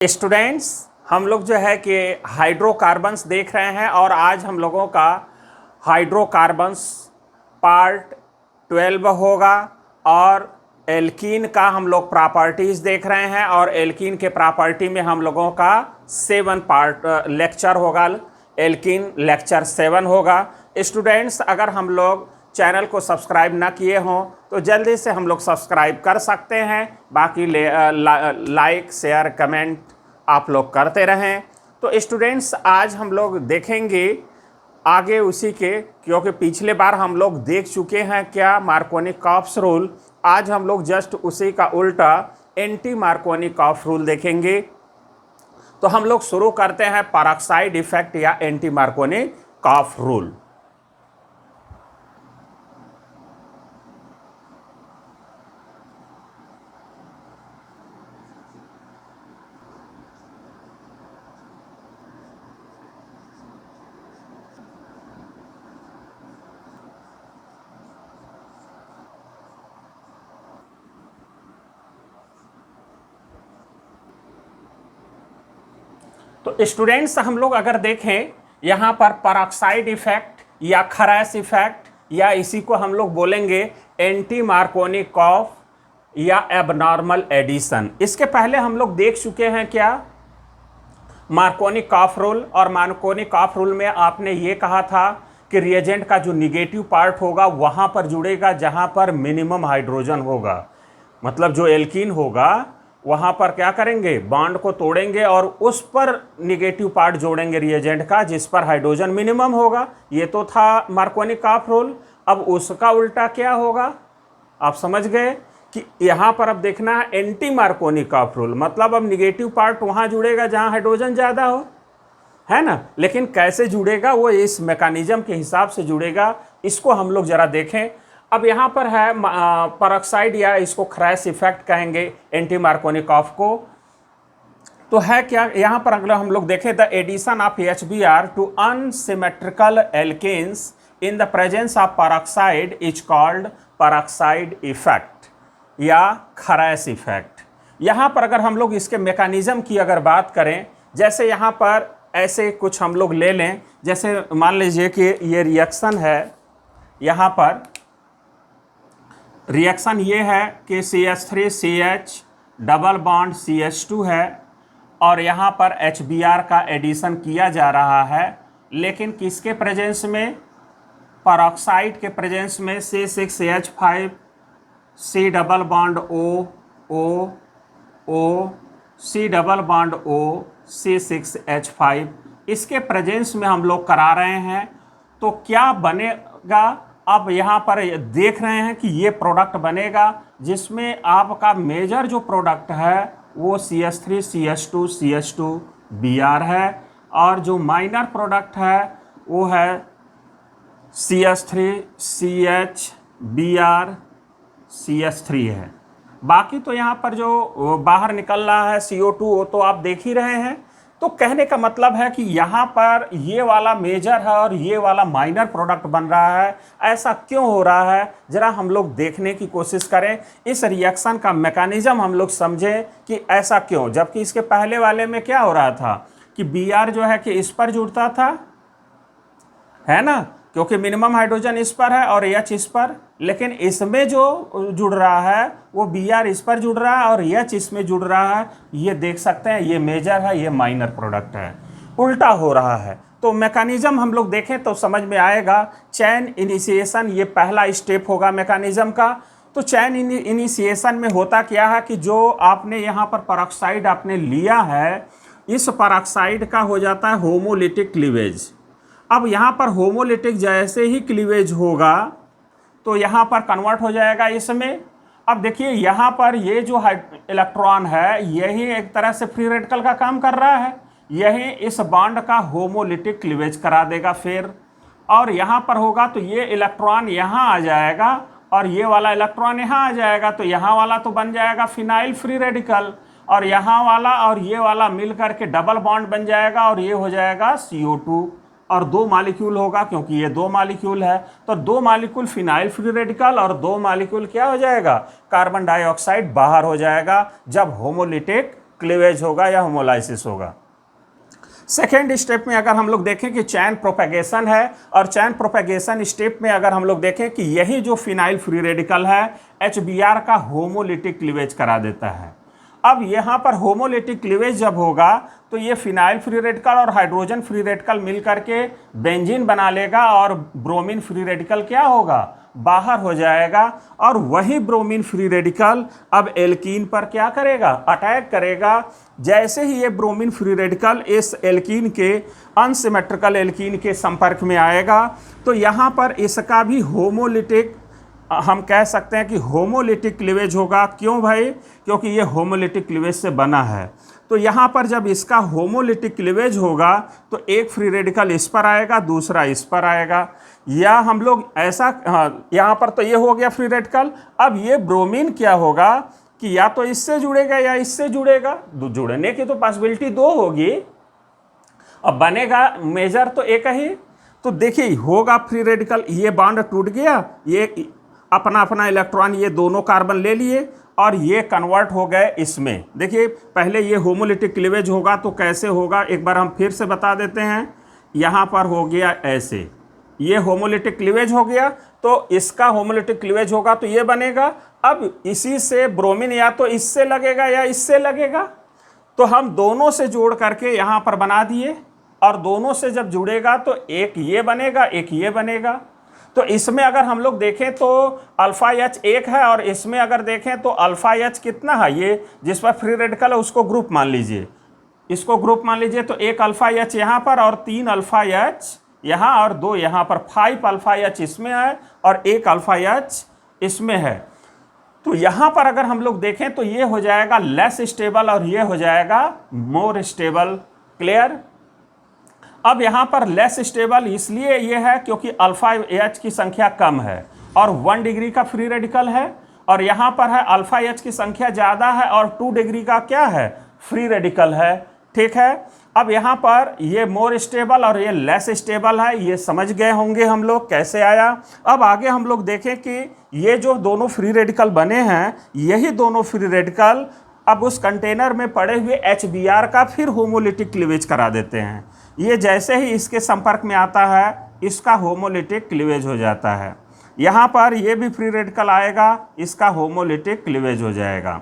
Students, हम लोग जो है कि हाइड्रोकार्बन्स देख रहे हैं और आज हम लोगों का हाइड्रोकार्बन्स पार्ट 12 होगा और एल्कीन का हम लोग प्रॉपर्टीज़ देख रहे हैं और एल्कीन के प्रॉपर्टी में हम लोगों का 7 पार्ट लेक्चर होगा। एल्कीन लेक्चर 7 होगा। स्टूडेंट्स, अगर हम लोग चैनल को सब्सक्राइब ना किए हों तो जल्दी से हम लोग सब्सक्राइब कर सकते हैं। बाकी लाइक शेयर कमेंट आप लोग करते रहें। तो स्टूडेंट्स, आज हम लोग देखेंगे आगे उसी के, क्योंकि पिछले बार हम लोग देख चुके हैं क्या मार्कोनी-कॉप्स रूल। आज हम लोग जस्ट उसी का उल्टा एंटी मार्कोनी-कॉप्स रूल देखेंगे। तो हम लोग शुरू करते हैं पेरोक्साइड इफेक्ट या एंटी मार्कोनी-कॉप्स रूल। तो स्टूडेंट्स, हम लोग अगर देखें यहाँ पर पेरोक्साइड इफेक्ट या खरैस इफेक्ट या इसी को हम लोग बोलेंगे एंटी मार्कोनी-कॉप्स या एबनॉर्मल एडिशन। इसके पहले हम लोग देख चुके हैं क्या मार्कोनी-कॉप्स रूल। और मार्कोनी-कॉप्स रूल में आपने ये कहा था कि रिएजेंट का जो निगेटिव पार्ट होगा वहाँ पर जुड़ेगा जहाँ पर मिनिमम हाइड्रोजन होगा। मतलब जो एल्कीन होगा वहाँ पर क्या करेंगे, बॉन्ड को तोड़ेंगे और उस पर निगेटिव पार्ट जोड़ेंगे रिएजेंट का जिस पर हाइड्रोजन मिनिमम होगा। ये तो था मार्कोनी-कॉप्स रूल। अब उसका उल्टा क्या होगा, आप समझ गए कि यहाँ पर अब देखना है एंटी मार्कोनी-कॉप्स रूल। मतलब अब निगेटिव पार्ट वहाँ जुड़ेगा जहाँ हाइड्रोजन ज़्यादा हो, है ना। लेकिन कैसे जुड़ेगा, वो इस मैकेनिज्म के हिसाब से जुड़ेगा। इसको हम लोग ज़रा देखें। अब यहाँ पर है पेरोक्साइड या इसको खरैस इफेक्ट कहेंगे एंटी मार्कोनी-कॉप्स को। तो है क्या यहाँ पर अगला हम लोग देखें, the addition of HBr to unsymmetrical alkenes in the presence of peroxide is called peroxide effect या खरैस इफेक्ट। यहाँ पर अगर हम लोग इसके मैकेनिज्म की अगर बात करें, जैसे यहाँ पर ऐसे कुछ हम लोग ले लें, जैसे मान लीजिए कि ये रिएक्शन है। यहाँ पर रिएक्शन ये है कि CH3CH डबल बॉन्ड CH2 है और यहाँ पर HBr का एडिशन किया जा रहा है। लेकिन किसके प्रेजेंस में, पेरोक्साइड के प्रेजेंस में C6H5 C double bond O C double bond O C6H5 इसके प्रेजेंस में हम लोग करा रहे हैं। तो क्या बनेगा, अब यहाँ पर देख रहे हैं कि ये प्रोडक्ट बनेगा जिसमें आपका मेजर जो प्रोडक्ट है वो CH3CH2 CH2Br है और जो माइनर प्रोडक्ट है वो है CH3CHBr CH3 है। बाकी तो यहाँ पर जो बाहर निकल रहा है CO2 वो तो आप देख ही रहे हैं। तो कहने का मतलब है कि यहाँ पर ये वाला मेजर है और ये वाला माइनर प्रोडक्ट बन रहा है। ऐसा क्यों हो रहा है, ज़रा हम लोग देखने की कोशिश करें। इस रिएक्शन का मैकेनिज्म हम लोग समझें कि ऐसा क्यों, जबकि इसके पहले वाले में क्या हो रहा था कि Br जो है कि इस पर जुड़ता था, है ना, क्योंकि मिनिमम हाइड्रोजन इस पर है और H इस पर। लेकिन इसमें जो जुड़ रहा है वो Br इस पर जुड़ रहा है और H इसमें जुड़ रहा है। ये देख सकते हैं, ये मेजर है, ये माइनर प्रोडक्ट है, उल्टा हो रहा है। तो मैकेनिज्म हम लोग देखें तो समझ में आएगा। चैन इनिशिएशन ये पहला स्टेप होगा मैकेनिज्म का। तो चैन इनिशिएशन में होता क्या है कि जो आपने यहाँ पर पेरोक्साइड आपने लिया है, इस पेरोक्साइड का हो जाता है होमोलिटिक क्लीवेज। अब यहाँ पर होमोलिटिक जैसे ही क्लीवेज होगा तो यहाँ पर कन्वर्ट हो जाएगा इसमें। अब देखिए यहाँ पर ये जो इलेक्ट्रॉन है यही एक तरह से फ्री रेडिकल का काम कर रहा है, यही इस बॉन्ड का होमोलिटिक क्लीवेज करा देगा फिर। और यहाँ पर होगा तो ये इलेक्ट्रॉन यहाँ आ जाएगा और ये वाला इलेक्ट्रॉन यहाँ आ जाएगा। तो यहाँ वाला तो बन जाएगा फिनाइल फ्री रेडिकल और यहाँ वाला और ये वाला मिल करके डबल बॉन्ड बन जाएगा और ये हो जाएगा CO2 और 2 मॉलिक्यूल होगा, क्योंकि ये 2 मॉलिक्यूल है। तो 2 मॉलिक्यूल फिनाइल फ्री रेडिकल और 2 मॉलिक्यूल क्या हो जाएगा, कार्बन डाइऑक्साइड बाहर हो जाएगा जब होमोलिटिक क्लीवेज होगा या होमोलाइसिस होगा। सेकेंड स्टेप में अगर हम लोग देखें कि चैन प्रोपेगेशन है, और चैन प्रोपेगेशन स्टेप में अगर हम लोग देखें कि यही जो फिनाइल फ्री रेडिकल है HBr का होमोलिटिक क्लीवेज करा देता है। अब यहाँ पर होमोलिटिक क्लीवेज जब होगा तो ये फिनाइल फ्री रेडिकल और हाइड्रोजन फ्री रेडिकल मिल करके बेंजीन बना लेगा, और ब्रोमीन फ्री रेडिकल क्या होगा, बाहर हो जाएगा। और वही ब्रोमीन फ्री रेडिकल अब एल्कीन पर क्या करेगा, अटैक करेगा। जैसे ही ये ब्रोमीन फ्री रेडिकल इस एल्कीन के अनसिमेट्रिकल एल्कीन के संपर्क में आएगा तो यहाँ पर इसका भी होमोलिटिक, हम कह सकते हैं कि होमोलिटिक क्लीवेज होगा। क्यों भाई, क्योंकि ये होमोलिटिक क्लीवेज से बना है। तो यहाँ पर जब इसका होमोलिटिक क्लीवेज होगा तो एक फ्री रेडिकल इस पर आएगा, दूसरा इस पर आएगा, या हम लोग ऐसा, यहाँ पर तो ये हो गया फ्री रेडिकल। अब ये ब्रोमीन क्या होगा कि या तो इससे जुड़ेगा या इससे जुड़ेगा, जुड़ने की तो पॉसिबिलिटी दो होगी, अब बनेगा मेजर तो एक ही। तो देखिए होगा फ्री रेडिकल, ये बॉन्ड टूट गया, ये अपना अपना इलेक्ट्रॉन ये दोनों कार्बन ले लिए और ये कन्वर्ट हो गए इसमें। देखिए पहले ये होमोलिटिक क्लीवेज होगा तो कैसे होगा, एक बार हम फिर से बता देते हैं। यहाँ पर हो गया ऐसे, ये होमोलिटिक क्लीवेज हो गया, तो इसका होमोलिटिक क्लीवेज होगा तो ये बनेगा। अब इसी से ब्रोमीन या तो इससे लगेगा या इससे लगेगा, तो हम दोनों से जोड़ करके यहाँ पर बना दिए, और दोनों से जब जुड़ेगा तो एक ये बनेगा, एक ये बनेगा। तो इसमें अगर हम लोग देखें तो अल्फा H एक है, और इसमें अगर देखें तो अल्फा H कितना है, ये जिस पर फ्री रेडिकल है उसको ग्रुप मान लीजिए, इसको ग्रुप मान लीजिए। तो एक अल्फा H यहाँ पर और 3 अल्फा H यहाँ और 2 यहाँ पर, 5 अल्फा H इसमें है और 1 अल्फा H इसमें है। तो यहाँ पर अगर हम लोग देखें तो ये हो जाएगा लेस स्टेबल और ये हो जाएगा मोर स्टेबल। क्लियर। अब यहाँ पर लेस स्टेबल इसलिए ये है क्योंकि अल्फा H की संख्या कम है और 1 डिग्री का फ्री रेडिकल है, और यहाँ पर है अल्फा H की संख्या ज़्यादा है और 2 डिग्री का क्या है, फ्री रेडिकल है। ठीक है। अब यहाँ पर ये मोर स्टेबल और ये लेस स्टेबल है, ये समझ गए होंगे हम लोग कैसे आया। अब आगे हम लोग देखें कि ये जो दोनों फ्री रेडिकल बने हैं, यही दोनों फ्री रेडिकल अब उस कंटेनर में पड़े हुए HBr का फिर होमोलिटिक क्लीवेज करा देते हैं। ये जैसे ही इसके संपर्क में आता है इसका होमोलिटिक क्लीवेज हो जाता है। यहाँ पर ये भी फ्री रेडिकल आएगा, इसका होमोलिटिक क्लीवेज हो जाएगा।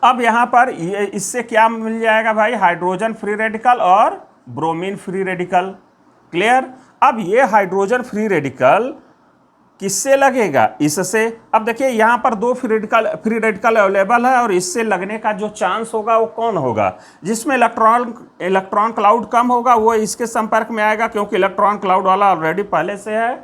अब यहाँ पर ये इससे क्या मिल जाएगा भाई, हाइड्रोजन फ्री रेडिकल और ब्रोमीन फ्री रेडिकल। क्लियर। अब ये हाइड्रोजन फ्री रेडिकल किससे लगेगा, इससे। अब देखिए यहाँ पर 2 फ्री रेडिकल अवेलेबल है, और इससे लगने का जो चांस होगा वो कौन होगा, जिसमें इलेक्ट्रॉन क्लाउड कम होगा वो इसके संपर्क में आएगा, क्योंकि इलेक्ट्रॉन क्लाउड वाला ऑलरेडी पहले से है।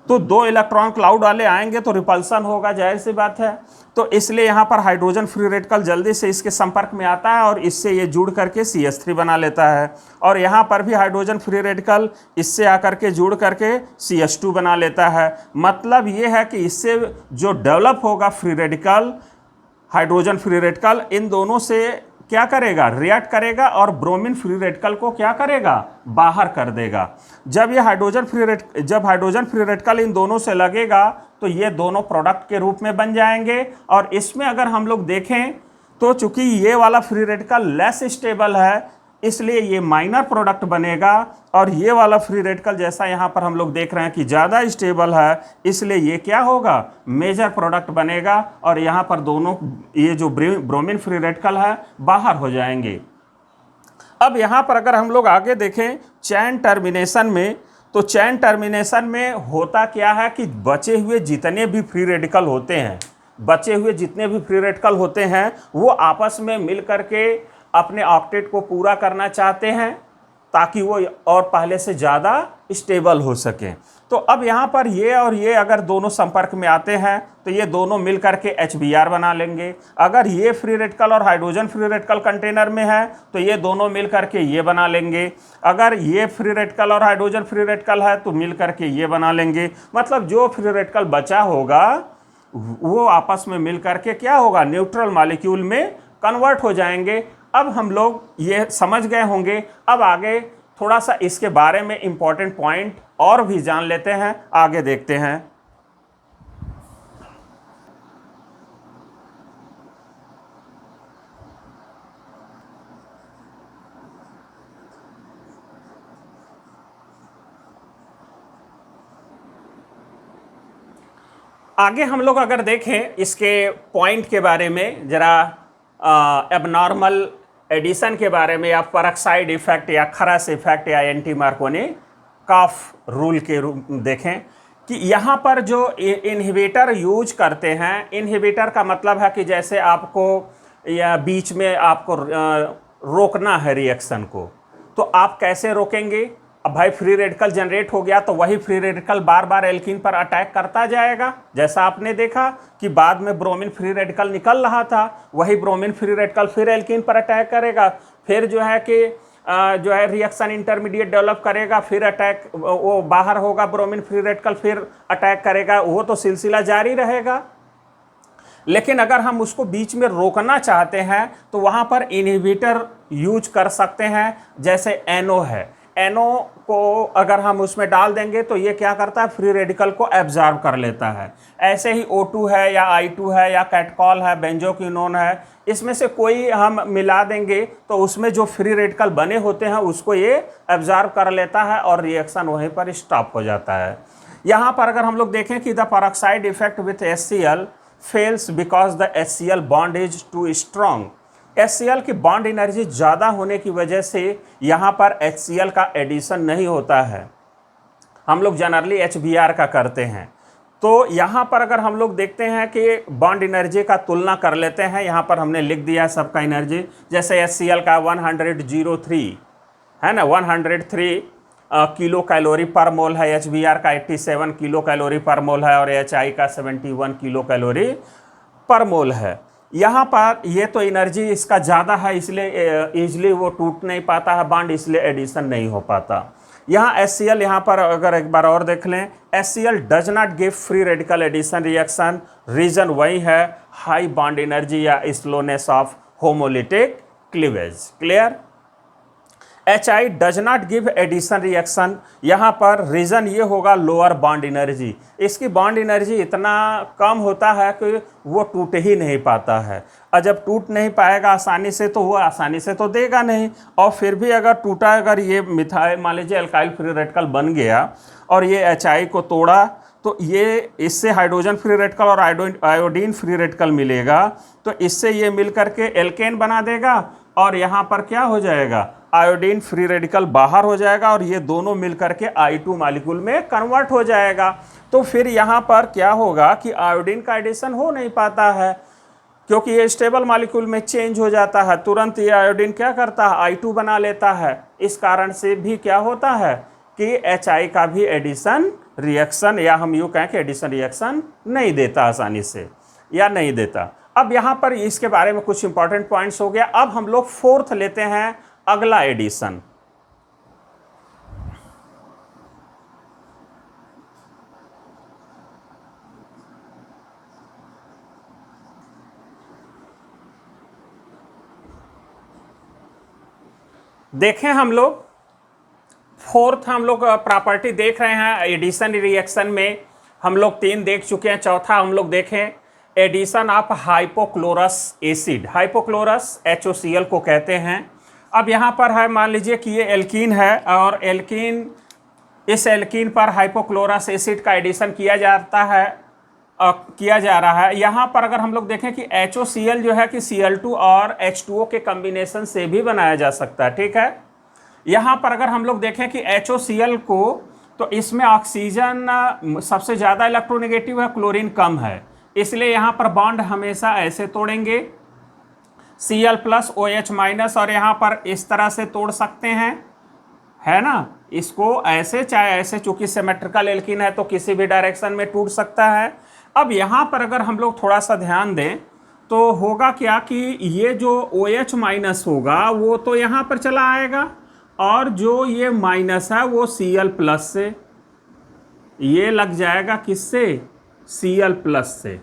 तो 2 इलेक्ट्रॉन क्लाउड वाले आएंगे तो रिपल्सन होगा, जाहिर सी बात है। तो इसलिए यहाँ पर हाइड्रोजन फ्री रेडिकल जल्दी से इसके संपर्क में आता है और इससे ये जुड़ करके CH3 बना लेता है, और यहाँ पर भी हाइड्रोजन फ्री रेडिकल इससे आकर के जुड़ करके CH2 बना लेता है। मतलब ये है कि इससे जो डेवलप होगा free radical, hydrogen free radical, इन दोनों से क्या करेगा, रिएक्ट करेगा और ब्रोमीन फ्री रेडिकल को क्या करेगा, बाहर कर देगा। जब हाइड्रोजन फ्री रेडिकल इन दोनों से लगेगा तो ये दोनों प्रोडक्ट के रूप में बन जाएंगे। और इसमें अगर हम लोग देखें तो चूंकि ये वाला फ्री रेडिकल लेस स्टेबल है इसलिए ये माइनर प्रोडक्ट बनेगा, और ये वाला फ्री रेडिकल जैसा यहाँ पर हम लोग देख रहे हैं कि ज़्यादा स्टेबल है इसलिए ये क्या होगा, मेजर प्रोडक्ट बनेगा, और यहाँ पर दोनों ये जो ब्रोमीन फ्री रेडिकल है बाहर हो जाएंगे। अब यहाँ पर अगर हम लोग आगे देखें चैन टर्मिनेशन में, तो चैन टर्मिनेशन में होता क्या है कि बचे हुए जितने भी फ्री रेडिकल होते हैं वो आपस में मिल करके अपने ऑक्टेट को पूरा करना चाहते हैं ताकि वो और पहले से ज़्यादा स्टेबल हो सके। तो अब यहाँ पर ये और ये अगर दोनों संपर्क में आते हैं तो ये दोनों मिल करके HBr बना लेंगे। अगर ये फ्री रेडिकल और हाइड्रोजन फ्री रेडिकल कंटेनर में है तो ये दोनों मिल करके ये बना लेंगे। अगर ये फ्री रेडिकल और हाइड्रोजन फ्री रेडिकल है तो मिल करके ये बना लेंगे। मतलब जो फ्री रेडिकल बचा होगा वो आपस में मिल करके क्या होगा, न्यूट्रल मॉलिक्यूल में कन्वर्ट हो जाएंगे। अब हम लोग ये समझ गए होंगे। अब आगे थोड़ा सा इसके बारे में इंपॉर्टेंट पॉइंट और भी जान लेते हैं, आगे देखते हैं। आगे हम लोग अगर देखें इसके पॉइंट के बारे में, जरा एबनॉर्मल एडिशन के बारे में, या परऑक्साइड इफेक्ट या खरस इफेक्ट या एंटी मार्कोनी-कॉफ रूल के रूप देखें कि यहाँ पर जो इनहिबिटर यूज करते हैं, इनहिबिटर का मतलब है कि जैसे आपको या बीच में आपको रोकना है रिएक्शन को, तो आप कैसे रोकेंगे? अब भाई फ्री रेडिकल जनरेट हो गया तो वही फ्री रेडिकल बार बार एल्कीन पर अटैक करता जाएगा। जैसा आपने देखा कि बाद में ब्रोमीन फ्री रेडिकल निकल रहा था, वही ब्रोमीन फ्री रेडिकल फिर एल्कीन पर अटैक करेगा, फिर जो है कि जो है रिएक्शन इंटरमीडिएट डेवलप करेगा, फिर अटैक वो बाहर होगा ब्रोमीन फ्री रेडिकल, फिर अटैक करेगा, वो तो सिलसिला जारी रहेगा। लेकिन अगर हम उसको बीच में रोकना चाहते हैं तो वहाँ पर इनहिबिटर यूज कर सकते हैं, जैसे NO है। NO को अगर हम उसमें डाल देंगे तो ये क्या करता है, फ्री रेडिकल को एब्जॉर्ब कर लेता है। ऐसे ही O2 है या I2 है या कैटकॉल है, बेंजोक्विनोन है, इसमें से कोई हम मिला देंगे तो उसमें जो फ्री रेडिकल बने होते हैं उसको ये एब्जॉर्ब कर लेता है और रिएक्शन वहीं पर स्टॉप हो जाता है। यहाँ पर अगर हम लोग देखें कि the peroxide effect with HCl fails because the HCl bond is too strong. HCl की बॉन्ड एनर्जी ज़्यादा होने की वजह से यहाँ पर HCl का एडिशन नहीं होता है। हम लोग जनरली HBr का करते हैं। तो यहाँ पर अगर हम लोग देखते हैं कि बॉन्ड एनर्जी का तुलना कर लेते हैं, यहाँ पर हमने लिख दिया सबका एनर्जी, जैसे HCl का 103 है ना, 103 किलो कैलोरी पर मोल है, HBr का 87 किलो कैलोरी पर मोल है और HI का 71 किलो कैलोरी पर मोल है। यहाँ पर ये तो एनर्जी इसका ज़्यादा है, इसलिए ईजिली वो टूट नहीं पाता है बॉन्ड, इसलिए एडिशन नहीं हो पाता। यहाँ HCl, यहाँ पर अगर एक बार और देख लें, HCl does not give free radical addition reaction, reason वही है हाई बॉन्ड एनर्जी या slowness of homolytic cleavage. Clear? HI does not give addition reaction, यहाँ पर रीज़न ये होगा लोअर बॉन्ड एनर्जी, इसकी बॉन्ड एनर्जी इतना कम होता है कि वो टूट ही नहीं पाता है। और जब टूट नहीं पाएगा आसानी से तो वो आसानी से तो देगा नहीं, और फिर भी अगर टूटा, अगर ये मिथाइल मान लीजिए अल्काइल फ्री रेडिकल बन गया और ये HI को तोड़ा, तो ये इससे हाइड्रोजन फ्री रेडिकल और आयोडीन फ्री रेडिकल मिलेगा, तो इससे ये मिल करके एल्केन बना देगा और यहाँ पर क्या हो जाएगा, आयोडीन फ्री रेडिकल बाहर हो जाएगा और ये दोनों मिलकर के I2 मॉलिक्यूल में कन्वर्ट हो जाएगा। तो फिर यहाँ पर क्या होगा कि आयोडीन का एडिशन हो नहीं पाता है, क्योंकि ये स्टेबल मॉलिक्यूल में चेंज हो जाता है, तुरंत ये आयोडीन क्या करता है, I2 बना लेता है। इस कारण से भी क्या होता है कि HI का भी एडिशन रिएक्शन, या हम यूँ कहें कि एडिशन रिएक्शन नहीं देता आसानी से, या नहीं देता। अब यहाँ पर इसके बारे में कुछ इंपॉर्टेंट पॉइंट्स हो गया। अब हम लोग फोर्थ लेते हैं, अगला एडिशन। देखें हम लोग फोर्थ, हम लोग प्रॉपर्टी देख रहे हैं एडिशन रिएक्शन में। हम लोग 3 देख चुके हैं, चौथा हम लोग देखें addition of hypochlorous acid. Hypochlorous HOCl को कहते हैं। अब यहाँ पर है, मान लीजिए कि ये एल्कीन है और एल्कीन, इस एल्कीन पर हाइपोक्लोरस एसिड का एडिशन किया जाता है, किया जा रहा है। यहाँ पर अगर हम लोग देखें कि HOCl जो है कि Cl2 और H2O के कॉम्बिनेशन से भी बनाया जा सकता है, ठीक है। यहाँ पर अगर हम लोग देखें कि HOCl को, तो इसमें ऑक्सीजन सबसे ज़्यादा इलेक्ट्रोनेगेटिव है, क्लोरीन कम है, इसलिए यहाँ पर बॉन्ड हमेशा ऐसे तोड़ेंगे, Cl+ OH-, और यहाँ पर इस तरह से तोड़ सकते हैं, है ना, इसको ऐसे चाहे ऐसे, चूंकि सिमेट्रिकल एल्कीन है तो किसी भी डायरेक्शन में टूट सकता है। अब यहाँ पर अगर हम लोग थोड़ा सा ध्यान दें तो होगा क्या कि ये जो OH- होगा वो तो यहाँ पर चला आएगा, और जो ये माइनस है वो Cl+ से, ये लग जाएगा किससे, Cl+ से।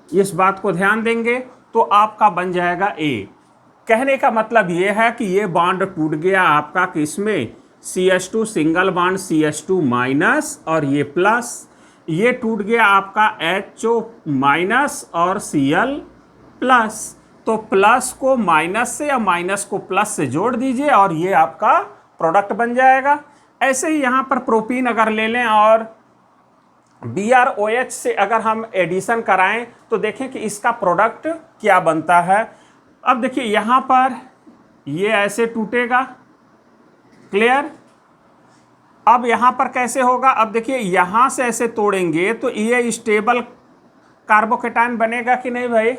इस बात को ध्यान देंगे तो आपका बन जाएगा A। कहने का मतलब ये है कि ये बॉन्ड टूट गया आपका किसमें, CH2 सिंगल बॉन्ड CH2- और ये प्लस, ये टूट गया आपका HO- और Cl+। तो प्लस को माइनस से या माइनस को प्लस से जोड़ दीजिए और ये आपका प्रोडक्ट बन जाएगा। ऐसे ही यहाँ पर प्रोपीन अगर ले लें और BrOH से अगर हम एडिशन कराएं तो देखें कि इसका प्रोडक्ट क्या बनता है। अब देखिए यहाँ पर ये ऐसे टूटेगा, क्लियर। अब यहाँ पर कैसे होगा, अब देखिए यहाँ से ऐसे तोड़ेंगे तो ये स्टेबल कार्बोकेटायन बनेगा कि नहीं भाई।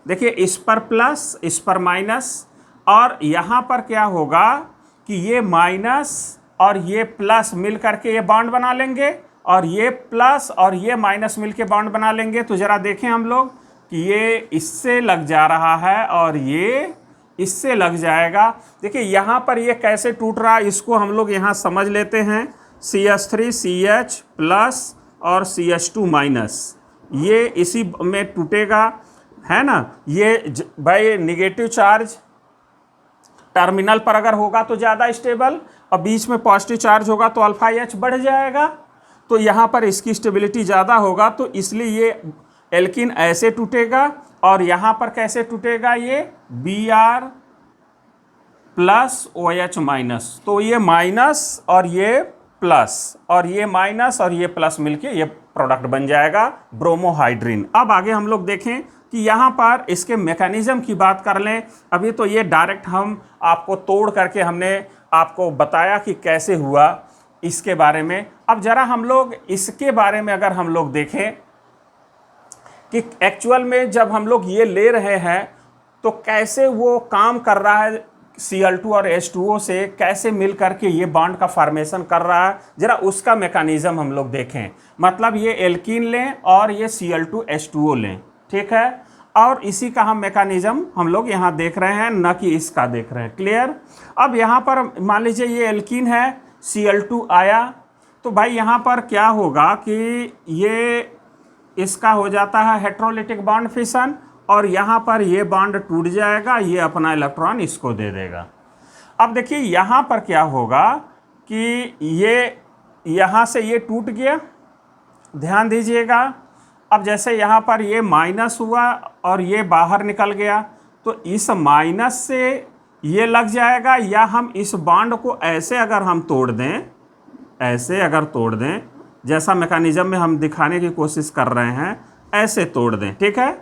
देखिए इस पर प्लस इस पर माइनस, और यहाँ पर क्या होगा कि ये माइनस और ये प्लस मिल करके ये बॉन्ड बना लेंगे, और ये प्लस और ये माइनस मिल के बॉन्ड बना लेंगे। तो ज़रा देखें हम लोग कि ये इससे लग जा रहा है और ये इससे लग जाएगा। देखिए यहाँ पर ये कैसे टूट रहा है इसको हम लोग यहाँ समझ लेते हैं। CH3 CH प्लस और CH2 माइनस, ये इसी में टूटेगा, है ना। ये भाई निगेटिव चार्ज टर्मिनल पर अगर होगा तो ज़्यादा स्टेबल, और बीच में पॉजिटिव चार्ज होगा तो अल्फा H बढ़ जाएगा, तो यहाँ पर इसकी स्टेबिलिटी ज़्यादा होगा। तो इसलिए ये एल्किन ऐसे टूटेगा, और यहाँ पर कैसे टूटेगा, ये Br प्लस OH माइनस। तो ये माइनस और ये प्लस और ये माइनस और ये प्लस मिलके ये प्रोडक्ट बन जाएगा ब्रोमोहाइड्रिन। अब आगे हम लोग देखें कि यहाँ पर इसके मैकेनिज्म की बात कर लें। अभी तो ये डायरेक्ट हम आपको तोड़ करके हमने आपको बताया कि कैसे हुआ इसके बारे में। अब ज़रा हम लोग इसके बारे में अगर हम लोग देखें कि एक्चुअल में जब हम लोग ये ले रहे हैं तो कैसे वो काम कर रहा है, Cl2 और H2O से कैसे मिल करके ये बॉन्ड का फॉर्मेशन कर रहा है, ज़रा उसका मैकेनिज्म हम लोग देखें। मतलब ये एल्कीन लें और ये Cl2 H2O लें, ठीक है, और इसी का हम मैकेनिज्म हम लोग यहाँ देख रहे हैं, न कि इसका देख रहे हैं, क्लियर। अब यहाँ पर मान लीजिए ये एल्कीन है, Cl2 आया, तो भाई यहाँ पर क्या होगा कि ये इसका हो जाता है हेट्रोलिटिक बॉन्ड फिशन, और यहाँ पर ये बॉन्ड टूट जाएगा, ये अपना इलेक्ट्रॉन इसको दे देगा। अब देखिए यहाँ पर क्या होगा कि ये यहाँ से ये टूट गया, ध्यान दीजिएगा। अब जैसे यहाँ पर ये माइनस हुआ और ये बाहर निकल गया, तो इस माइनस से ये लग जाएगा, या हम इस बॉन्ड को ऐसे अगर हम तोड़ दें, ऐसे अगर तोड़ दें, जैसा मैकेनिज्म में हम दिखाने की कोशिश कर रहे हैं, ऐसे तोड़ दें, ठीक है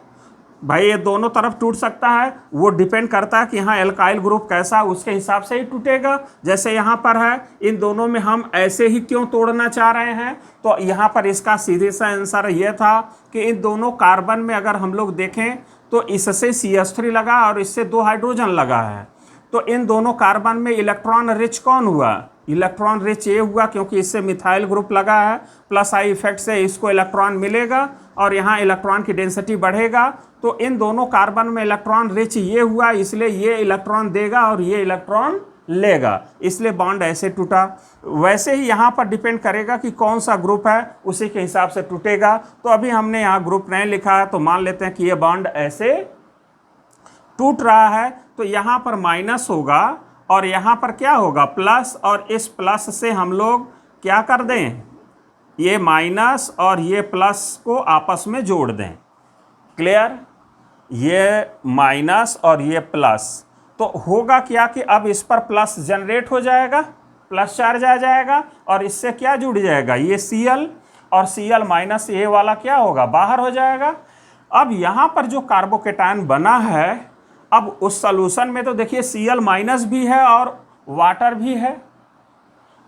भाई। ये दोनों तरफ टूट सकता है, वो डिपेंड करता है कि यहाँ एल्काइल ग्रुप कैसा, उसके हिसाब से ही टूटेगा। जैसे यहाँ पर है, इन दोनों में हम ऐसे ही क्यों तोड़ना चाह रहे हैं, तो यहाँ पर इसका सीधे सा आंसर ये था कि इन दोनों कार्बन में अगर हम लोग देखें तो इससे CH3 लगा और इससे 2 हाइड्रोजन लगा है, तो इन दोनों कार्बन में इलेक्ट्रॉन रिच कौन हुआ, इलेक्ट्रॉन रिच ये हुआ, क्योंकि इससे मिथाइल ग्रुप लगा है, प्लस आई इफेक्ट से इसको इलेक्ट्रॉन मिलेगा और यहाँ इलेक्ट्रॉन की डेंसिटी बढ़ेगा। तो इन दोनों कार्बन में इलेक्ट्रॉन रिच ये हुआ, इसलिए ये इलेक्ट्रॉन देगा और ये इलेक्ट्रॉन लेगा, इसलिए बॉन्ड ऐसे टूटा। वैसे ही यहाँ पर डिपेंड करेगा कि कौन सा ग्रुप है, उसी के हिसाब से टूटेगा। तो अभी हमने यहाँ ग्रुप नहीं लिखा है, तो मान लेते हैं कि ये बॉन्ड ऐसे टूट रहा है, तो यहाँ पर माइनस होगा और यहाँ पर क्या होगा, प्लस, और इस प्लस से हम लोग क्या कर दें, ये माइनस और ये प्लस को आपस में जोड़ दें, क्लियर। ये माइनस और ये प्लस, तो होगा क्या कि अब इस पर प्लस जनरेट हो जाएगा, प्लस चार्ज आ जाएगा, और इससे क्या जुड़ जाएगा, ये Cl, और Cl माइनस ये वाला क्या होगा, बाहर हो जाएगा। अब यहाँ पर जो कार्बोकेटायन बना है, अब उस सॉल्यूशन में तो देखिए Cl माइनस भी है और वाटर भी है,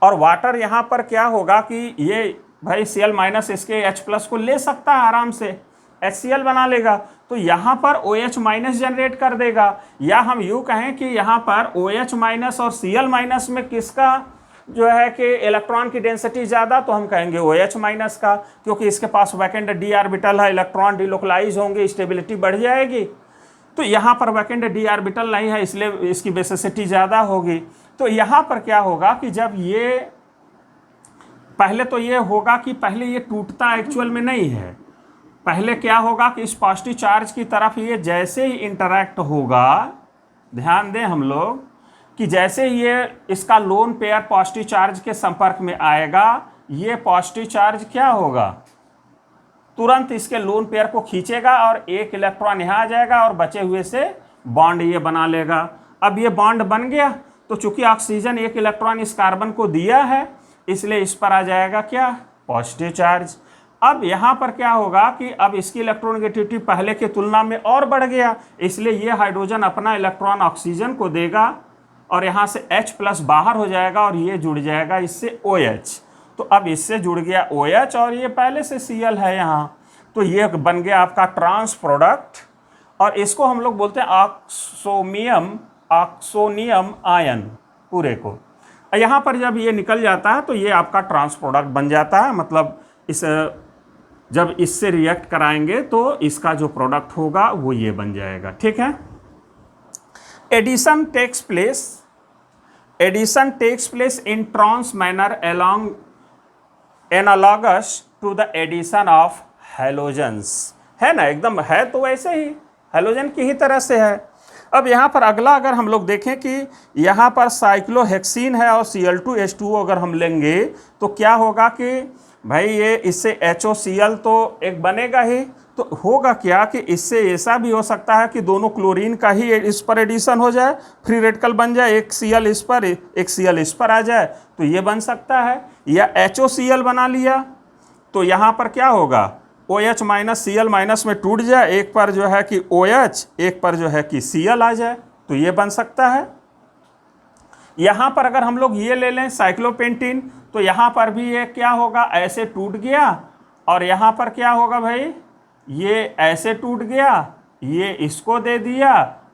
और वाटर यहाँ पर क्या होगा कि ये भाई Cl माइनस इसके H प्लस को ले सकता है आराम से, HCl बना लेगा, तो यहाँ पर OH माइनस जनरेट कर देगा। या हम यूँ कहें कि यहाँ पर OH माइनस और Cl माइनस में किसका जो है कि इलेक्ट्रॉन की डेंसिटी ज़्यादा, तो हम कहेंगे OH माइनस का, क्योंकि इसके पास वैकेंट d ऑर्बिटल है, इलेक्ट्रॉन डिलोकलाइज होंगे, स्टेबिलिटी बढ़ जाएगी। तो यहाँ पर वैकेंट d ऑर्बिटल नहीं है, इसलिए इसकी बेसिसिटी ज़्यादा होगी। तो यहाँ पर क्या होगा कि जब ये पहले तो ये होगा कि पहले ये टूटता एक्चुअल में नहीं है, पहले क्या होगा कि इस पॉजिटिव चार्ज की तरफ ये जैसे ही इंटरैक्ट होगा, ध्यान दें हम लोग कि जैसे ही ये इसका लोन पेयर पॉजिटिव चार्ज के संपर्क में आएगा, ये पॉजिटिव चार्ज क्या होगा, तुरंत इसके लोन पेयर को खींचेगा और एक इलेक्ट्रॉन यहाँ आ जाएगा और बचे हुए से बॉन्ड ये बना लेगा। अब ये बॉन्ड बन गया, तो चूंकि ऑक्सीजन एक इलेक्ट्रॉन इस कार्बन को दिया है, इसलिए इस पर आ जाएगा क्या, पॉजिटिव चार्ज। अब यहाँ पर क्या होगा कि अब इसकी इलेक्ट्रोनेगेटिविटी पहले की तुलना में और बढ़ गया, इसलिए ये हाइड्रोजन अपना इलेक्ट्रॉन ऑक्सीजन को देगा और यहाँ से H+ बाहर हो जाएगा और ये जुड़ जाएगा इससे OH। तो अब इससे जुड़ गया OH और ये पहले से Cl है यहाँ, तो ये बन गया आपका ट्रांस प्रोडक्ट और इसको हम लोग बोलते हैं ऑक्सोनियम आयन पूरे को। यहाँ पर जब ये निकल जाता है तो ये आपका ट्रांस प्रोडक्ट बन जाता है, मतलब इस जब इससे रिएक्ट कराएंगे तो इसका जो प्रोडक्ट होगा वो ये बन जाएगा। ठीक है। Addition takes place in trans manner along analogous to the addition of halogens, है ना, एकदम है तो वैसे ही हैलोजन की ही तरह से है। अब यहाँ पर अगला अगर हम लोग देखें कि यहाँ पर साइक्लोहेक्सीन है और Cl2H2O अगर हम लेंगे तो क्या होगा कि भाई ये इससे HOCl तो एक बनेगा ही, तो होगा क्या कि इससे ऐसा भी हो सकता है कि दोनों क्लोरीन का ही इस पर एडिशन हो जाए, फ्री रेडिकल बन जाए, एक Cl इस पर एक Cl इस पर आ जाए, तो ये बन सकता है। या HOCl बना लिया तो यहाँ पर क्या होगा, OH माइनस Cl माइनस में टूट जाए, एक पर जो है कि OH, एक पर जो है कि Cl आ जाए, तो ये बन सकता है। यहाँ पर अगर हम लोग ये ले लें साइक्लोपेंटीन, तो यहाँ पर भी ये क्या होगा, ऐसे टूट गया और यहाँ पर क्या होगा भाई, ये ऐसे टूट गया, ये इसको दे दिया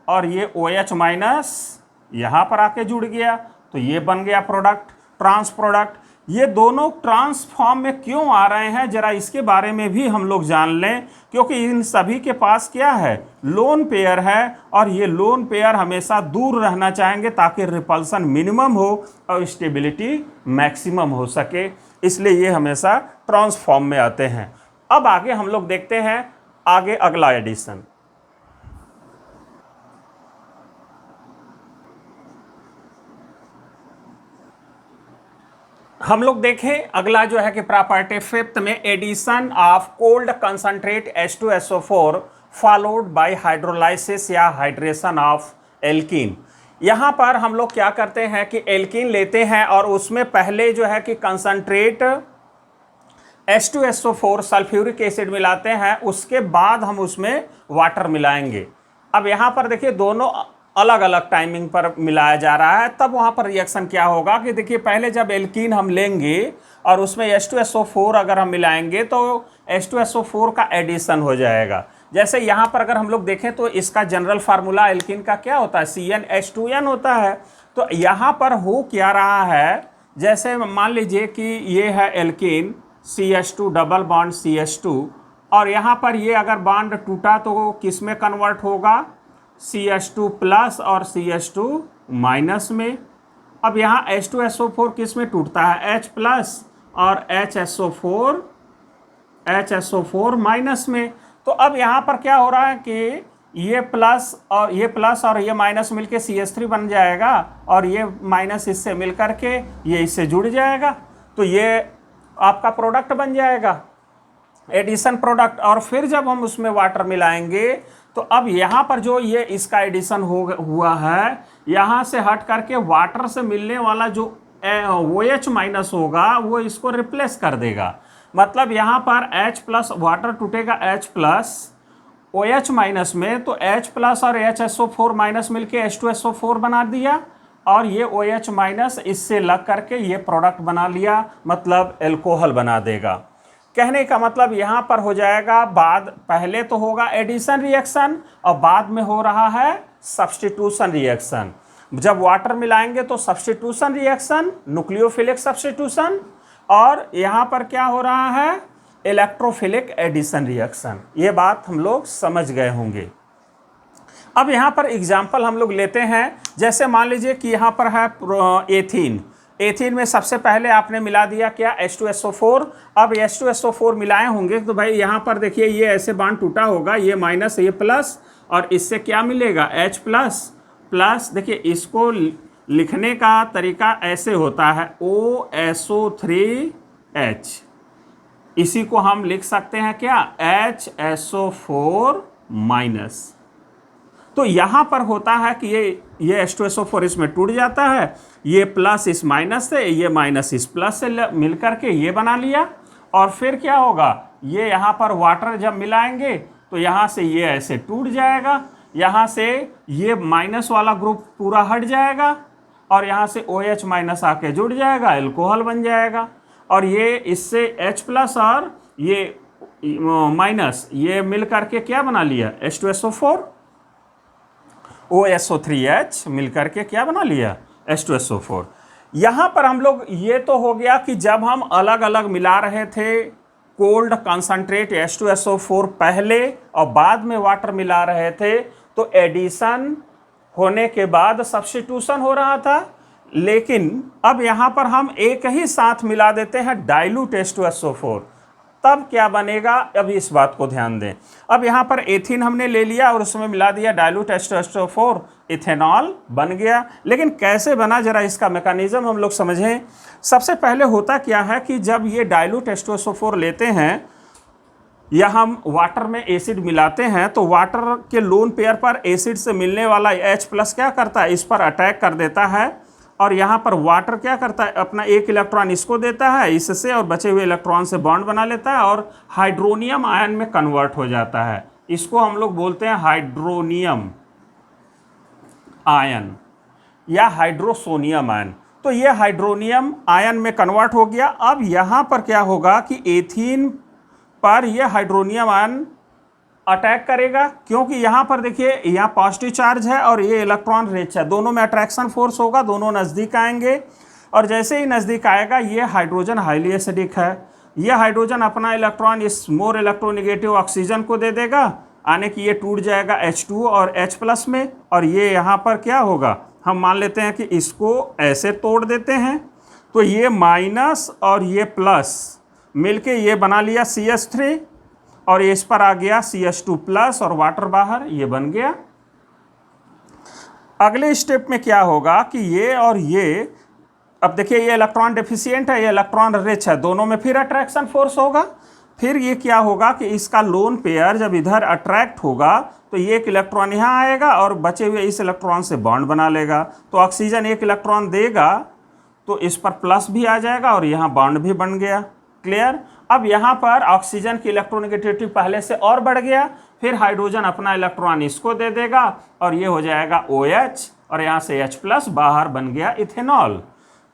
और ये OH माइनस यहाँ पर आके जुड़ गया, तो ये बन गया प्रोडक्ट, ट्रांस प्रोडक्ट। ये दोनों ट्रांसफॉर्म में क्यों आ रहे हैं जरा इसके बारे में भी हम लोग जान लें, क्योंकि इन सभी के पास क्या है, लोन पेयर है और ये लोन पेयर हमेशा दूर रहना चाहेंगे ताकि रिपल्सन मिनिमम हो और स्टेबिलिटी मैक्सिमम हो सके, इसलिए ये हमेशा ट्रांसफॉर्म में आते हैं। अब आगे हम लोग देखते हैं आगे अगला एडिशन। हम लोग देखें अगला जो है कि प्रॉपर्टी 5th में addition of cold concentrate H2SO4 followed by hydrolysis या हाइड्रेशन ऑफ एल्कीन। यहाँ पर हम लोग क्या करते हैं कि एल्कीन लेते हैं और उसमें पहले जो है कि कंसंट्रेट H2SO4 सल्फ्यूरिक एसिड मिलाते हैं, उसके बाद हम उसमें वाटर मिलाएंगे। अब यहाँ पर देखिए दोनों अलग अलग टाइमिंग पर मिलाया जा रहा है, तब वहाँ पर रिएक्शन क्या होगा कि देखिए पहले जब एल्कीन हम लेंगे और उसमें H2SO4 अगर हम मिलाएंगे तो H2SO4 का एडिशन हो जाएगा। जैसे यहाँ पर अगर हम लोग देखें तो इसका जनरल फार्मूला एल्कीन का क्या होता है, CnH2n होता है। तो यहाँ पर हो क्या रहा है, जैसे मान लीजिए कि ये है alkene CH2 double bond CH2 और यहाँ पर ये अगर बॉन्ड टूटा तो किस में कन्वर्ट होगा, CH2 प्लस और CH2 माइनस में। अब यहाँ H2SO4 किस में टूटता है, H प्लस और HSO4 माइनस में। तो अब यहाँ पर क्या हो रहा है कि ये प्लस और ये माइनस मिलके CH3 बन जाएगा और ये माइनस इससे मिल करके ये इससे जुड़ जाएगा, तो ये आपका प्रोडक्ट बन जाएगा, एडिशन प्रोडक्ट। और फिर जब हम उसमें वाटर मिलाएंगे तो अब यहाँ पर जो ये इसका एडिशन हुआ है, यहाँ से हट करके वाटर से मिलने वाला जो OH माइनस होगा वो इसको रिप्लेस कर देगा। मतलब यहाँ पर H प्लस वाटर टूटेगा H प्लस OH माइनस में, तो H प्लस और HSO4 माइनस मिलके H2SO4 बना दिया और ये OH माइनस इससे लग करके ये प्रोडक्ट बना लिया, मतलब एल्कोहल बना देगा। कहने का मतलब यहाँ पर हो जाएगा पहले तो होगा एडिशन रिएक्शन और बाद में हो रहा है सब्स्टिट्यूशन रिएक्शन। जब वाटर मिलाएंगे तो सब्स्टिट्यूशन रिएक्शन, न्यूक्लियोफिलिक सब्स्टिट्यूशन, और यहाँ पर क्या हो रहा है, इलेक्ट्रोफिलिक एडिशन रिएक्शन। ये बात हम लोग समझ गए होंगे। अब यहाँ पर एग्जाम्पल हम लोग लेते हैं, जैसे मान लीजिए कि यहाँ पर है एथीन में सबसे पहले आपने मिला दिया क्या, H2SO4। अब H2SO4 मिलाए होंगे तो भाई यहाँ पर देखिए ये ऐसे बॉन्ड टूटा होगा, ये माइनस ये प्लस, और इससे क्या मिलेगा H प्लस प्लस। देखिए इसको लिखने का तरीका ऐसे होता है OSO3H, इसी को हम लिख सकते हैं क्या, HSO4 माइनस। तो यहाँ पर होता है कि ये H2SO4 इसमें टूट जाता है, ये प्लस इस माइनस से, ये माइनस इस प्लस से मिल करके ये बना लिया, और फिर क्या होगा ये यहाँ पर वाटर जब मिलाएंगे तो यहाँ से ये ऐसे टूट जाएगा, यहाँ से ये माइनस वाला ग्रुप पूरा हट जाएगा और यहाँ से OH माइनस आके जुड़ जाएगा, एल्कोहल बन जाएगा। और ये इससे H प्लस और ये माइनस ये मिल करके क्या बना लिया, H2SO4, OSO3H मिल करके क्या बना लिया, H2SO4। यहाँ पर हम लोग ये तो हो गया कि जब हम अलग अलग मिला रहे थे कोल्ड कंसंट्रेट H2SO4 पहले और बाद में वाटर मिला रहे थे तो एडिशन होने के बाद सब्स्टिट्यूशन हो रहा था। लेकिन अब यहाँ पर हम एक ही साथ मिला देते हैं डाइल्यूट H2SO4, तब क्या बनेगा, अब इस बात को ध्यान दें। अब यहाँ पर एथिन हमने ले लिया और उसमें मिला दिया डाइल्यूट H2SO4, इथेनॉल बन गया। लेकिन कैसे बना, जरा इसका मैकेनिज्म हम लोग समझें। सबसे पहले होता क्या है कि जब ये डाइल्यूट H2SO4 लेते हैं या हम वाटर में एसिड मिलाते हैं तो वाटर के लोन पेयर पर एसिड से मिलने वाला H प्लस क्या करता है, इस पर अटैक कर देता है और यहाँ पर वाटर क्या करता है, अपना एक इलेक्ट्रॉन इसको देता है इससे और बचे हुए इलेक्ट्रॉन से बॉन्ड बना लेता है और हाइड्रोनियम आयन में कन्वर्ट हो जाता है। इसको हम लोग बोलते हैं हाइड्रोनियम आयन या हाइड्रोसोनियम आयन। तो ये हाइड्रोनियम आयन में कन्वर्ट हो गया। अब यहाँ पर क्या होगा कि एथीन पर यह हाइड्रोनियम आयन अटैक करेगा, क्योंकि यहाँ पर देखिए यहाँ पॉजिटिव चार्ज है और ये इलेक्ट्रॉन रिच है, दोनों में अट्रैक्शन फोर्स होगा, दोनों नज़दीक आएंगे और जैसे ही नज़दीक आएगा ये हाइड्रोजन हाईली एसिडिक है, ये हाइड्रोजन अपना इलेक्ट्रॉन इस मोर इलेक्ट्रोनेगेटिव ऑक्सीजन को दे देगा, आने की ये टूट जाएगा H2 और H प्लस में। और ये यहाँ पर क्या होगा, हम मान लेते हैं कि इसको ऐसे तोड़ देते हैं तो ये माइनस और ये प्लस मिलके ये बना लिया CH3 और इस पर आ गया CH2 प्लस और वाटर बाहर, ये बन गया। अगले स्टेप में क्या होगा कि ये और ये, अब देखिए ये इलेक्ट्रॉन डेफिशिएंट है, ये इलेक्ट्रॉन रिच है, दोनों में फिर अट्रैक्शन फोर्स होगा। फिर ये क्या होगा कि इसका लोन पेयर जब इधर अट्रैक्ट होगा तो ये एक इलेक्ट्रॉन यहाँ आएगा और बचे हुए इस इलेक्ट्रॉन से बॉन्ड बना लेगा। तो ऑक्सीजन एक इलेक्ट्रॉन देगा तो इस पर प्लस भी आ जाएगा और यहाँ बॉन्ड भी बन गया। क्लियर। अब यहाँ पर ऑक्सीजन की इलेक्ट्रोनेगेटिविटी पहले से और बढ़ गया, फिर हाइड्रोजन अपना इलेक्ट्रॉन इसको दे देगा और ये हो जाएगा OH और यहाँ से H प्लस बाहर बन गया इथेनॉल।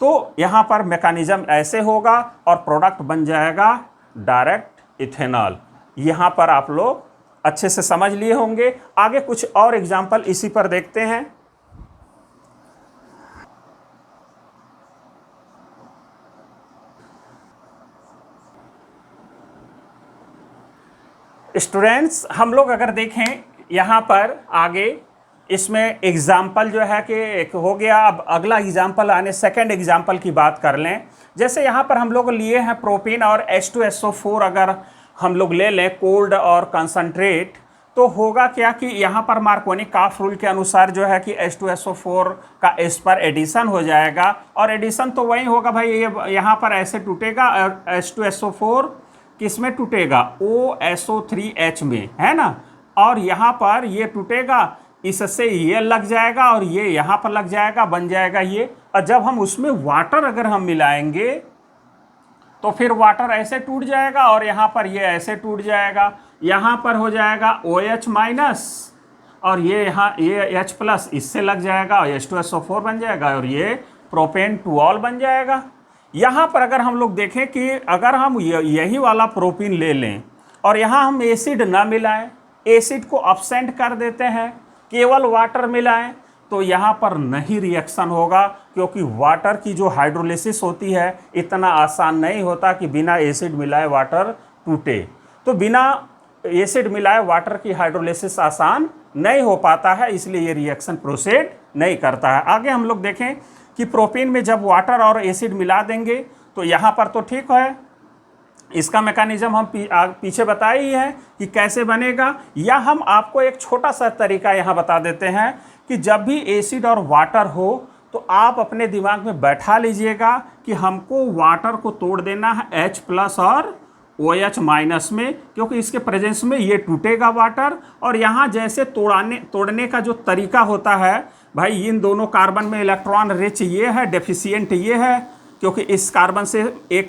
तो यहाँ पर मैकेनिज्म ऐसे होगा और प्रोडक्ट बन जाएगा डायरेक्ट इथेनॉल। यहाँ पर आप लोग अच्छे से समझ लिए होंगे। आगे कुछ और एग्जाम्पल इसी पर देखते हैं। स्टूडेंट्स हम लोग अगर देखें यहाँ पर आगे इसमें एग्जाम्पल जो है कि एक हो गया। अब अगला एग्जाम्पल आने सेकंड एग्जाम्पल की बात कर लें। जैसे यहाँ पर हम लोग लिए हैं प्रोपीन और H2SO4 अगर हम लोग ले लें कोल्ड और कंसंट्रेट, तो होगा क्या कि यहाँ पर मार्कोनी-काफ रूल के अनुसार जो है कि H2SO4 का इस पर एडिशन हो जाएगा और एडिशन तो वही होगा भाई, ये यहाँ पर ऐसे टूटेगा और H2SO4 किस में टूटेगा, OSO3H में, है ना। और यहाँ पर ये टूटेगा, इससे ये लग जाएगा और ये यहाँ पर लग जाएगा, बन जाएगा ये। और जब हम उसमें वाटर अगर हम मिलाएंगे तो फिर वाटर ऐसे टूट जाएगा और यहाँ पर ये ऐसे टूट जाएगा। यहाँ पर हो जाएगा OH माइनस और ये यहाँ ये H प्लस इससे लग जाएगा और H2SO4 बन जाएगा और ये प्रोपेन टूऑल बन जाएगा। यहाँ पर अगर हम लोग देखें कि अगर हम यही वाला प्रोपीन ले लें और यहाँ हम एसिड ना मिलाएं, एसिड को अपसेंट कर देते हैं, केवल वाटर मिलाएं, तो यहाँ पर नहीं रिएक्शन होगा, क्योंकि वाटर की जो हाइड्रोलिसिस होती है इतना आसान नहीं होता कि बिना एसिड मिलाए वाटर टूटे। तो बिना एसिड मिलाए वाटर की हाइड्रोलिसिस आसान नहीं हो पाता है, इसलिए ये रिएक्शन प्रोसीड नहीं करता है। आगे हम लोग देखें कि प्रोपीन में जब वाटर और एसिड मिला देंगे तो यहाँ पर तो ठीक है, इसका मैकेनिज्म हम पीछे बताया ही है कि कैसे बनेगा। या हम आपको एक छोटा सा तरीका यहाँ बता देते हैं कि जब भी एसिड और वाटर हो तो आप अपने दिमाग में बैठा लीजिएगा कि हमको वाटर को तोड़ देना है H प्लस और OH माइनस में, क्योंकि इसके प्रेजेंस में ये टूटेगा वाटर। और यहाँ जैसे तोड़ने का जो तरीका होता है भाई, इन दोनों कार्बन में इलेक्ट्रॉन रिच ये है, डेफिशिएंट ये है, क्योंकि इस कार्बन से एक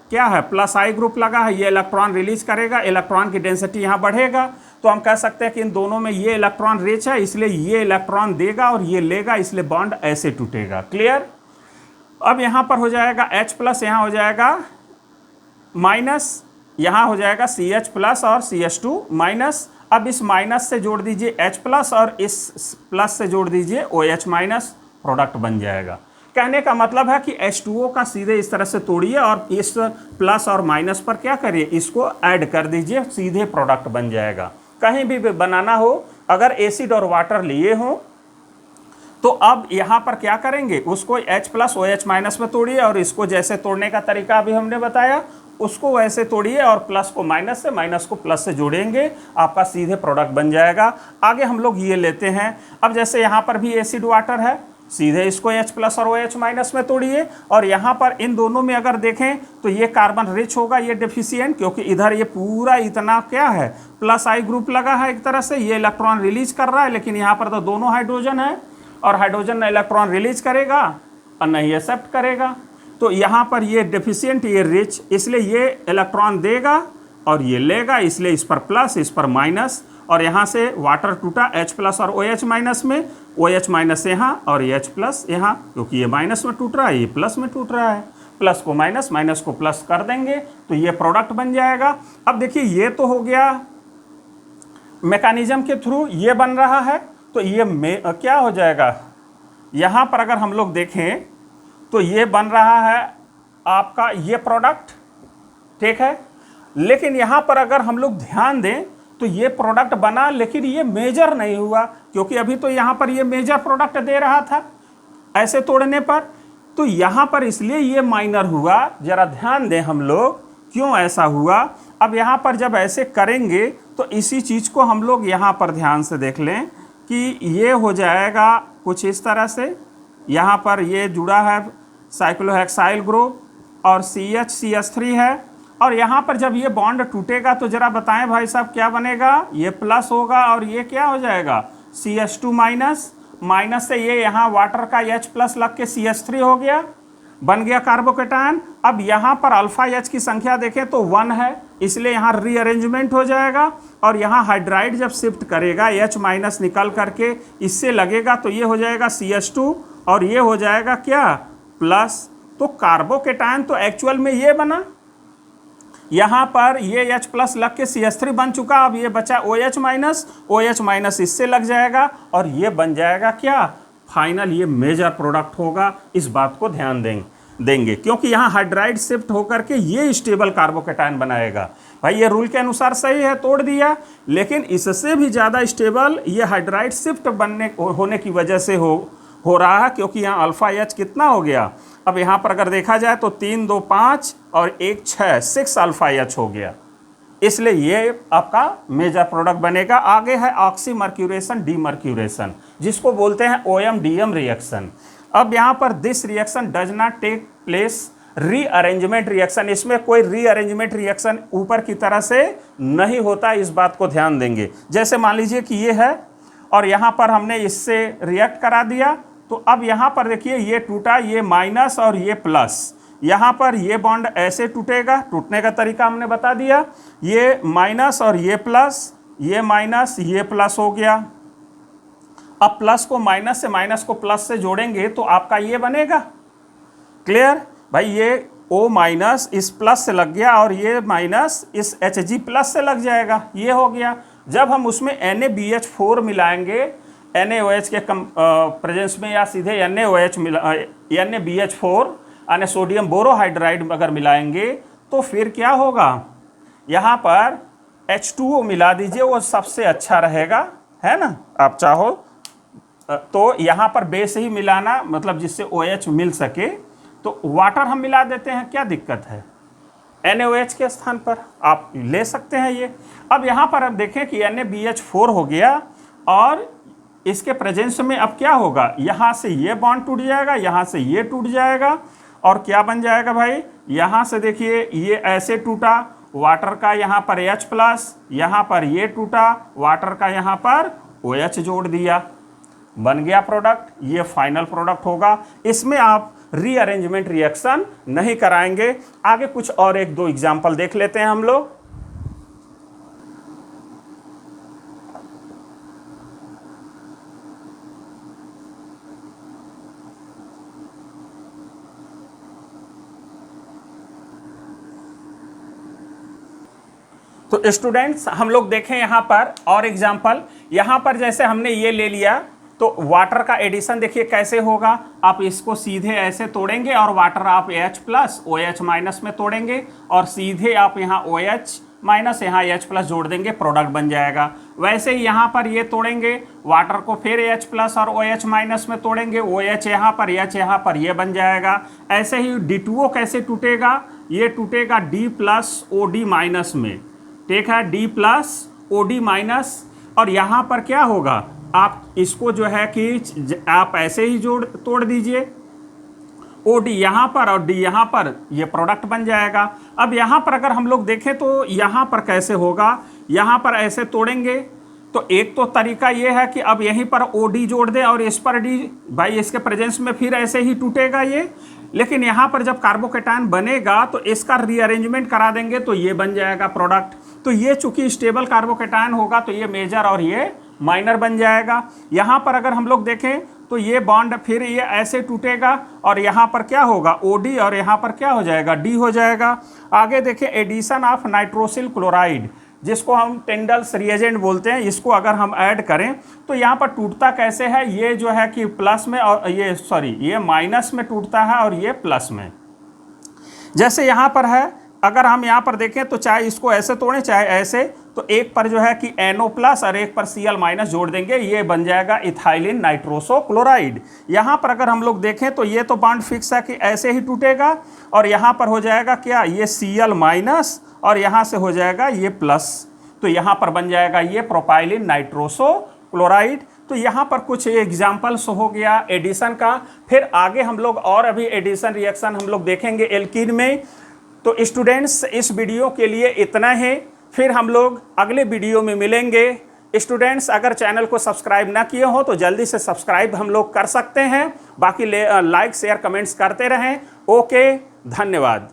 क्या है प्लस आई ग्रुप लगा है, ये इलेक्ट्रॉन रिलीज करेगा, इलेक्ट्रॉन की डेंसिटी यहाँ बढ़ेगा, तो हम कह सकते हैं कि इन दोनों में ये इलेक्ट्रॉन रिच है, इसलिए ये इलेक्ट्रॉन देगा और ये लेगा, इसलिए बॉन्ड ऐसे टूटेगा। क्लियर। अब यहाँ पर हो जाएगा H प्लस, यहाँ हो जाएगा माइनस, यहाँ हो जाएगा CH प्लस और CH2 माइनस। अब इस माइनस से जोड़ दीजिए H प्लस और इस प्लस से जोड़ दीजिए OH माइनस, प्रोडक्ट बन जाएगा। कहने का मतलब है कि H2O का सीधे इस तरह से तोड़िए और इस प्लस और माइनस पर क्या करिए, इसको ऐड कर दीजिए, सीधे प्रोडक्ट बन जाएगा। कहीं भी बनाना हो, अगर एसिड और वाटर लिए हो तो अब यहाँ पर क्या करेंगे, उसको H प्लस OH माइनस में तोड़िए और इसको जैसे तोड़ने का तरीका अभी हमने बताया उसको वैसे तोड़िए और प्लस को माइनस से, माइनस को प्लस से जोड़ेंगे, आपका सीधे प्रोडक्ट बन जाएगा। आगे हम लोग ये लेते हैं, अब जैसे यहाँ पर भी एसिड वाटर है, सीधे इसको H प्लस और OH माइनस में तोड़िए और यहाँ पर इन दोनों में अगर देखें तो ये कार्बन रिच होगा, ये डेफिशिएंट, क्योंकि इधर ये पूरा इतना क्या है प्लस आई ग्रुप लगा है एक तरह से, ये इलेक्ट्रॉन रिलीज कर रहा है, लेकिन यहाँ पर तो दोनों हाइड्रोजन है और हाइड्रोजन न इलेक्ट्रॉन रिलीज करेगा और न ही एक्सेप्ट करेगा, तो यहाँ पर ये डेफिशिएंट, ये रिच, इसलिए ये इलेक्ट्रॉन देगा और ये लेगा, इसलिए इस पर प्लस इस पर माइनस, और यहाँ से वाटर टूटा H प्लस और OH माइनस में, OH माइनस यहाँ और H प्लस यहाँ, क्योंकि ये माइनस में टूट रहा है, ये प्लस में टूट रहा है, प्लस को माइनस, माइनस को प्लस कर देंगे तो ये प्रोडक्ट बन जाएगा। अब देखिए ये तो हो गया मैकेनिज्म के थ्रू ये बन रहा है, तो ये क्या हो जाएगा, यहाँ पर अगर हम लोग देखें तो ये बन रहा है आपका ये प्रोडक्ट, ठीक है। लेकिन यहाँ पर अगर हम लोग ध्यान दें तो ये प्रोडक्ट बना, लेकिन ये मेजर नहीं हुआ, क्योंकि अभी तो यहाँ पर ये मेजर प्रोडक्ट दे रहा था ऐसे तोड़ने पर, तो यहाँ पर इसलिए ये माइनर हुआ। जरा ध्यान दें हम लोग क्यों ऐसा हुआ। अब यहाँ पर जब ऐसे करेंगे तो इसी चीज़ को हम लोग यहाँ पर ध्यान से देख लें कि ये हो जाएगा कुछ इस तरह से, यहाँ पर ये जुड़ा है साइक्लोहेक्साइल ग्रुप और CH3 है, और यहाँ पर जब ये बॉन्ड टूटेगा तो जरा बताएं भाई साहब क्या बनेगा, ये प्लस होगा और ये क्या हो जाएगा CH2 माइनस, माइनस से ये यहाँ वाटर का H प्लस लग के CH3 हो गया, बन गया कार्बोकेटायन। अब यहाँ पर अल्फा H की संख्या देखें तो 1 है, इसलिए यहाँ रीअरेंजमेंट हो जाएगा और यहाँ हाइड्राइड जब शिफ्ट करेगा H माइनस निकल करके इससे लगेगा तो ये हो जाएगा CH2 और ये हो जाएगा क्या प्लस, तो कार्बोकेटायन तो एक्चुअल में ये बना, यहाँ पर ये H प्लस लग के CH3 बन चुका, अब ये बचा OH माइनस, OH माइनस इससे लग जाएगा और ये बन जाएगा क्या फाइनल, ये मेजर प्रोडक्ट होगा। इस बात को ध्यान देंगे क्योंकि यहाँ हाइड्राइड शिफ्ट होकर के ये स्टेबल कार्बोकेटायन बनाएगा। भाई ये रूल के अनुसार सही है, तोड़ दिया, लेकिन इससे भी ज़्यादा स्टेबल ये हाइड्राइड शिफ्ट होने की वजह से हो रहा है, क्योंकि यहाँ अल्फा H कितना हो गया, अब यहाँ पर अगर देखा जाए तो 3 2 5 और 1 6 6 अल्फा H हो गया, इसलिए ये आपका मेजर प्रोडक्ट बनेगा। आगे है ऑक्सीमर्क्यूरेशन डीमर्क्यूरेशन, जिसको बोलते हैं OM-DM रिएक्शन। अब यहाँ पर this reaction does not take place rearrangement reaction, इसमें कोई रीअरेंजमेंट रिएक्शन ऊपर की तरह से नहीं होता, इस बात को ध्यान देंगे। जैसे मान लीजिए कि ये है और यहाँ पर हमने इससे रिएक्ट करा दिया, तो अब यहाँ पर देखिए ये टूटा, ये माइनस और ये प्लस, यहाँ पर ये बॉन्ड ऐसे टूटेगा, टूटने का तरीका हमने बता दिया, ये माइनस और ये प्लस, ये माइनस ये प्लस हो गया। अब प्लस को माइनस से, माइनस को प्लस से जोड़ेंगे तो आपका ये बनेगा। क्लियर भाई, ये O माइनस इस प्लस से लग गया और ये माइनस इस Hg प्लस से लग जाएगा, ये हो गया। जब हम उसमें NaBH4 मिलाएंगे NaOH के प्रेजेंस में, या सीधे NaOH NaBH4 यानी सोडियम बोरोहाइड्राइड अगर मिलाएंगे तो फिर क्या होगा, यहाँ पर H2O मिला दीजिए, वो सबसे अच्छा रहेगा, है ना। आप चाहो तो यहाँ पर बेस ही मिलाना, मतलब जिससे OH मिल सके, तो वाटर हम मिला देते हैं, क्या दिक्कत है, NaOH के स्थान पर आप ले सकते हैं ये। अब यहाँ पर अब देखें कि NaBH4 हो गया और इसके प्रेजेंस में अब क्या होगा, यहाँ से ये बॉन्ड टूट जाएगा, यहाँ से ये टूट जाएगा और क्या बन जाएगा भाई, यहाँ से देखिए ये ऐसे टूटा, वाटर का यहाँ पर H प्लस, यहाँ पर ये टूटा, वाटर का यहाँ पर OH जोड़ दिया, बन गया प्रोडक्ट, ये फाइनल प्रोडक्ट होगा। इसमें आप रीअरेंजमेंट रिएक्शन नहीं कराएंगे। आगे कुछ और एक दो एग्जाम्पल देख लेते हैं हम लोग। तो स्टूडेंट्स हम लोग देखें यहाँ पर और एग्जाम्पल। यहाँ पर जैसे हमने ये ले लिया, तो वाटर का एडिशन देखिए कैसे होगा। आप इसको सीधे ऐसे तोड़ेंगे और वाटर आप H प्लस OH माइनस में तोड़ेंगे और सीधे आप यहाँ OH माइनस यहाँ H प्लस जोड़ देंगे, प्रोडक्ट बन जाएगा। वैसे ही यहाँ पर ये तोड़ेंगे वाटर को, फिर H प्लस और OH माइनस में तोड़ेंगे, OH यहाँ पर H यहाँ पर, ये बन जाएगा। ऐसे ही D2O कैसे टूटेगा, ये टूटेगा D प्लस OD माइनस में, ठीक है, D प्लस OD माइनस। और यहाँ पर क्या होगा, आप इसको जो है कि आप ऐसे ही तोड़ दीजिए, OD यहाँ पर और D यहाँ पर, ये प्रोडक्ट बन जाएगा। अब यहाँ पर अगर हम लोग देखें तो यहाँ पर कैसे होगा, यहाँ पर ऐसे तोड़ेंगे तो एक तो तरीका ये है कि अब यहीं पर OD जोड़ दें और इस पर D, भाई इसके प्रेजेंस में फिर ऐसे ही टूटेगा ये। लेकिन यहाँ पर जब कार्बोकेटायन बनेगा तो इसका रीअरेंजमेंट करा देंगे तो ये बन जाएगा प्रोडक्ट। तो ये चूंकि स्टेबल कार्बोकेटायन होगा तो ये मेजर और ये माइनर बन जाएगा। यहाँ पर अगर हम लोग देखें तो ये बॉन्ड फिर ये ऐसे टूटेगा और यहाँ पर क्या होगा, OD, और यहाँ पर क्या हो जाएगा, D हो जाएगा। आगे देखें एडिशन ऑफ नाइट्रोसिल क्लोराइड, जिसको हम टेंडल्स रिएजेंट बोलते हैं, इसको अगर हम ऐड करें तो यहाँ पर टूटता कैसे है, ये जो है कि प्लस में और ये माइनस में टूटता है और ये प्लस में। जैसे यहाँ पर है, अगर हम यहाँ पर देखें तो चाहे इसको ऐसे तोड़ें चाहे ऐसे, तो एक पर जो है कि NO प्लस और एक पर Cl माइनस जोड़ देंगे, ये बन जाएगा इथाइलिन नाइट्रोसो क्लोराइड। यहाँ पर अगर हम लोग देखें तो ये तो बॉन्ड फिक्स है कि ऐसे ही टूटेगा और यहाँ पर हो जाएगा क्या, ये Cl माइनस और यहाँ से हो जाएगा ये प्लस, तो यहाँ पर बन जाएगा ये प्रोपाइलिन नाइट्रोसो क्लोराइड। तो यहाँ पर कुछ एग्जाम्पल्स हो गया एडिशन का। फिर आगे हम लोग और अभी एडिशन रिएक्शन हम लोग देखेंगे एल्कीन में। तो स्टूडेंट्स इस वीडियो के लिए इतना है, फिर हम लोग अगले वीडियो में मिलेंगे। स्टूडेंट्स अगर चैनल को सब्सक्राइब ना किए हो तो जल्दी से सब्सक्राइब हम लोग कर सकते हैं। बाकी लाइक शेयर कमेंट्स करते रहें। ओके, धन्यवाद।